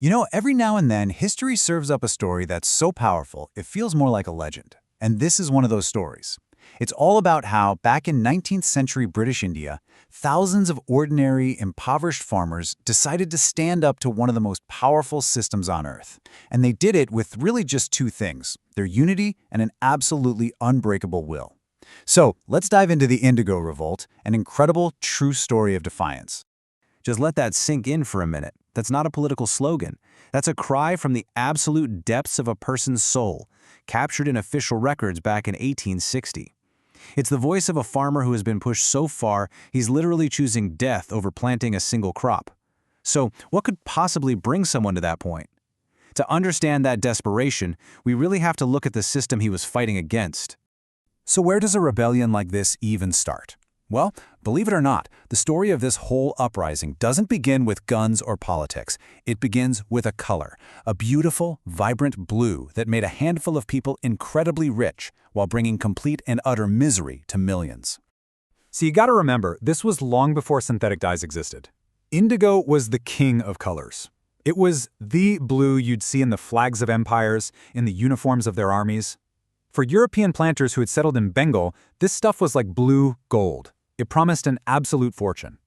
You know, every now and then, history serves up a story that's so powerful, it feels more like a legend. And this is one of those stories. It's all about how, back in 19th century British India, thousands of ordinary, impoverished farmers decided to stand up to one of the most powerful systems on Earth. And they did it with really just two things: their unity and an absolutely unbreakable will. So, let's dive into the Indigo Revolt, an incredible, true story of defiance. Just let that sink in for a minute. That's not a political slogan. That's a cry from the absolute depths of a person's soul, captured in official records back in 1860. It's the voice of a farmer who has been pushed so far, he's literally choosing death over planting a single crop. So, what could possibly bring someone to that point? To understand that desperation, we really have to look at the system he was fighting against. So where does a rebellion like this even start? Well, believe it or not, the story of this whole uprising doesn't begin with guns or politics. It begins with a color, a beautiful, vibrant blue that made a handful of people incredibly rich while bringing complete and utter misery to millions. So you gotta remember, this was long before synthetic dyes existed. Indigo was the king of colors. It was the blue you'd see in the flags of empires, in the uniforms of their armies. For European planters who had settled in Bengal, this stuff was like blue gold. It promised an absolute fortune.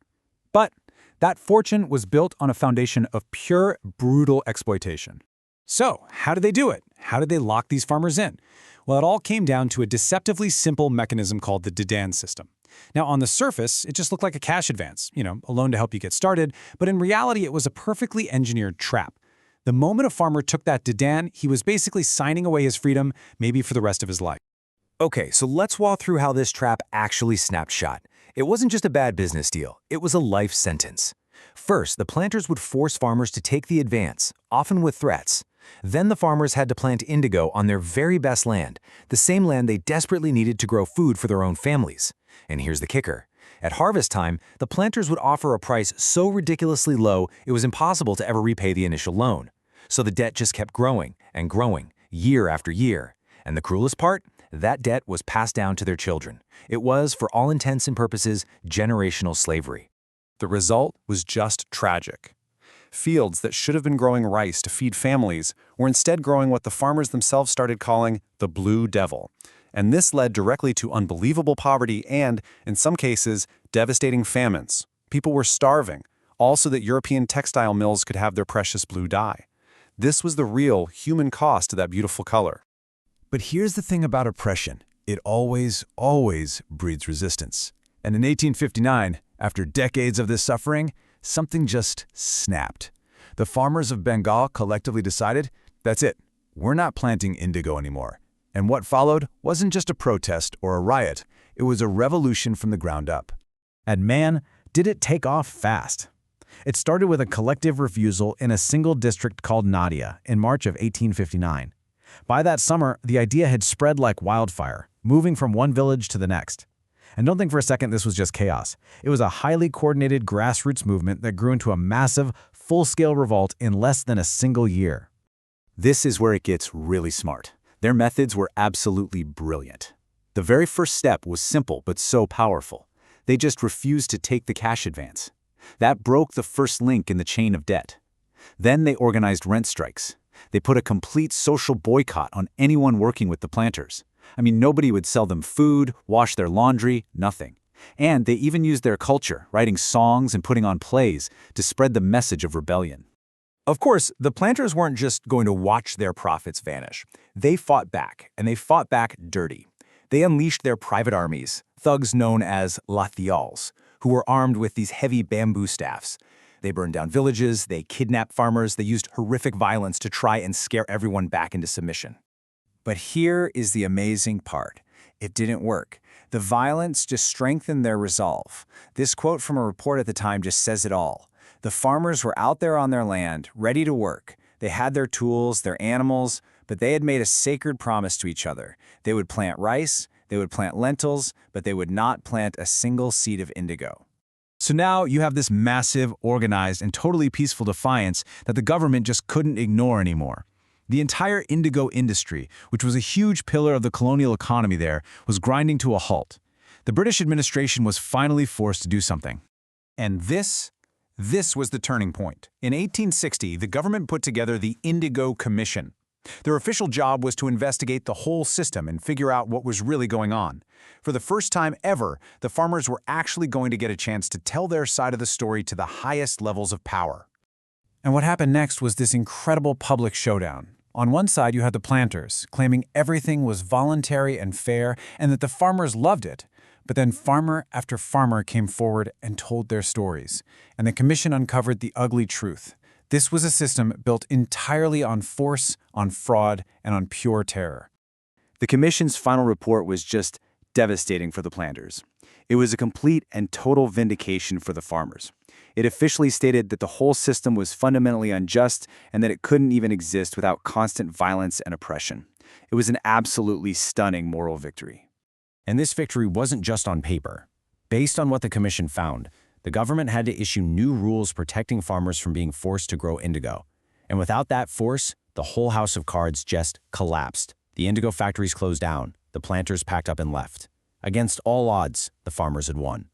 But that fortune was built on a foundation of pure, brutal exploitation. So, how did they do it? How did they lock these farmers in? Well, it all came down to a deceptively simple mechanism called the Dedan system. Now, on the surface, it just looked like a cash advance, a loan to help you get started, but in reality, it was a perfectly engineered trap. The moment a farmer took that Dedan, he was basically signing away his freedom, maybe for the rest of his life. Okay, so let's walk through how this trap actually snapped shut. It wasn't just a bad business deal, it was a life sentence. First, the planters would force farmers to take the advance, often with threats. Then the farmers had to plant indigo on their very best land, the same land they desperately needed to grow food for their own families. And here's the kicker. At harvest time, the planters would offer a price so ridiculously low it was impossible to ever repay the initial loan. So the debt just kept growing and growing, year after year. And the cruelest part? That debt was passed down to their children. It was, for all intents and purposes, generational slavery. The result was just tragic. Fields that should have been growing rice to feed families were instead growing what the farmers themselves started calling the Blue Devil. And this led directly to unbelievable poverty and, in some cases, devastating famines. People were starving, all so that European textile mills could have their precious blue dye. This was the real human cost to that beautiful color. But here's the thing about oppression. It always breeds resistance. And in 1859, after decades of this suffering, something just snapped. The farmers of Bengal collectively decided, that's it, we're not planting indigo anymore. And what followed wasn't just a protest or a riot, it was a revolution from the ground up. And man, did it take off fast. It started with a collective refusal in a single district called Nadia in March of 1859. By that summer, the idea had spread like wildfire, moving from one village to the next. And don't think for a second this was just chaos. It was a highly coordinated grassroots movement that grew into a massive, full-scale revolt in less than a single year. This is where it gets really smart. Their methods were absolutely brilliant. The very first step was simple but so powerful. They just refused to take the cash advance. That broke the first link in the chain of debt. Then they organized rent strikes. They put a complete social boycott on anyone working with the planters. I mean, nobody would sell them food, wash their laundry, nothing. And they even used their culture, writing songs and putting on plays, to spread the message of rebellion. Of course, the planters weren't just going to watch their profits vanish. They fought back, and they fought back dirty. They unleashed their private armies, thugs known as lathials, who were armed with these heavy bamboo staffs. They burned down villages, they kidnapped farmers, they used horrific violence to try and scare everyone back into submission. But here is the amazing part. It didn't work. The violence just strengthened their resolve. This quote from a report at the time just says it all. The farmers were out there on their land, ready to work. They had their tools, their animals, but they had made a sacred promise to each other. They would plant rice, they would plant lentils, but they would not plant a single seed of indigo. So now you have this massive, organized, and totally peaceful defiance that the government just couldn't ignore anymore. The entire indigo industry, which was a huge pillar of the colonial economy there, was grinding to a halt. The British administration was finally forced to do something. And this This was the turning point. In 1860, the government put together the Indigo Commission. Their official job was to investigate the whole system and figure out what was really going on. For the first time ever, the farmers were actually going to get a chance to tell their side of the story to the highest levels of power. And what happened next was this incredible public showdown. On one side, you had the planters, claiming everything was voluntary and fair and that the farmers loved it. But then farmer after farmer came forward and told their stories, and the commission uncovered the ugly truth. This was a system built entirely on force, on fraud, and on pure terror. The commission's final report was just devastating for the planters. It was a complete and total vindication for the farmers. It officially stated that the whole system was fundamentally unjust and that it couldn't even exist without constant violence and oppression. It was an absolutely stunning moral victory. And this victory wasn't just on paper. Based on what the commission found, the government had to issue new rules protecting farmers from being forced to grow indigo. And without that force, the whole house of cards just collapsed. The indigo factories closed down, the planters packed up and left. Against all odds, the farmers had won.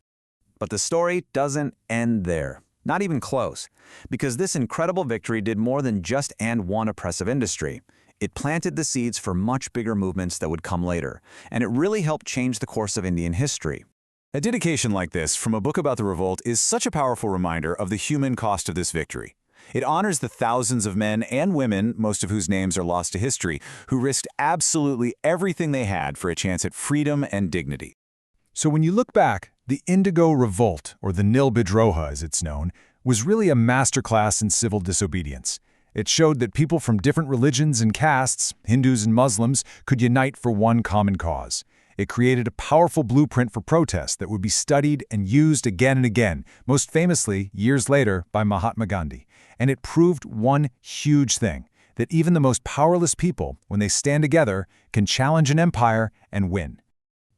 But the story doesn't end there. Not even close. Because this incredible victory did more than just end one oppressive industry. It planted the seeds for much bigger movements that would come later, and it really helped change the course of Indian history. A dedication like this from a book about the revolt is such a powerful reminder of the human cost of this victory. It honors the thousands of men and women, most of whose names are lost to history, who risked absolutely everything they had for a chance at freedom and dignity. So when you look back, the Indigo Revolt, or the Nil Bidroha as it's known, was really a masterclass in civil disobedience. It showed that people from different religions and castes, Hindus and Muslims, could unite for one common cause. It created a powerful blueprint for protest that would be studied and used again and again, most famously, years later, by Mahatma Gandhi. And it proved one huge thing, that even the most powerless people, when they stand together, can challenge an empire and win.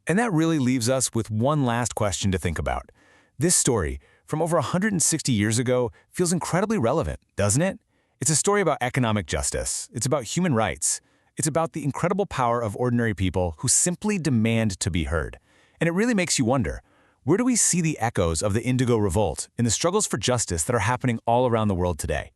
And that really leaves us with one last question to think about. This story, from over 160 years ago, feels incredibly relevant, doesn't it? It's a story about economic justice. It's about human rights. It's about the incredible power of ordinary people who simply demand to be heard. And it really makes you wonder, where do we see the echoes of the Indigo Revolt in the struggles for justice that are happening all around the world today?